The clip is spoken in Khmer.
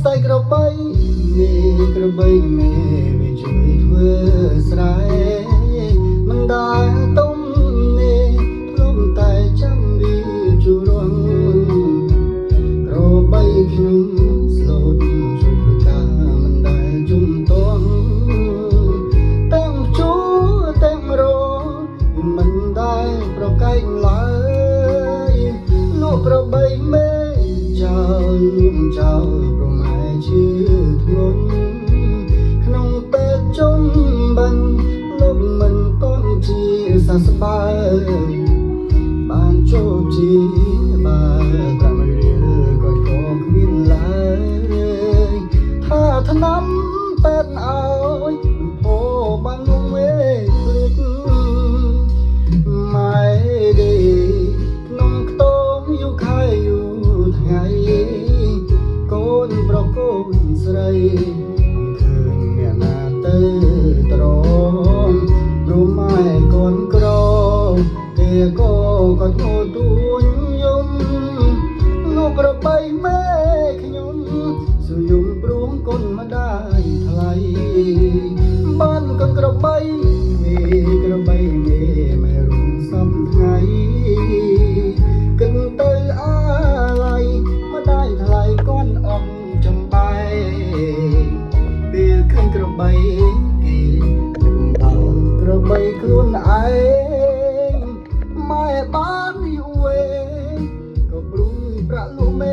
ស្ដាយក្របីមេក្របីមេវាជួយធ្វើស្រែមិនដែលទុំនេះធ្លុំតែចាំវាជួរងក្របីខ្ញុំស្លូតជួយធ្វើការមិនដែលជុំតងទាំងជួទាំងរមិនដែលប្រកែកឡើយលោកក្របីមេចោលចោលប្រម៉ែឈឺធ្ងន់ក្នុងពេលជុំបាញ់លោកមិនតន់ជាសះស្បើបានចូលជាបានតែមួយរៀលក៏គ្មានឡើយថាថ្នាំពេទ្យឲ្យពោបានងងមេភ្លេចម៉ែទេក្នុងខ្ទមយូរខែយូរថ្ងៃកូនប្រកូនស្រីឃើញអ្នកណាទៅត្រង់ព្រមម៉ែកូនក្រគេក៏ធ្ងន់ទួញយំលោកប្របីមេខ្ញុំសុយំព្រមគុណម្ដាយថ្លៃបានកូនក្របីមេក្របីមេមិនរំសំថ្ងៃគិតទៅអាឡ័យម្ដាយថ្លៃកូនអង្គចំបែពេលឃើញក្របីគេនឹងដល់ក្របីខ្លួនឯងម៉ែបានយូរវែងក៏ព្រុងប្រាក់លោកមេ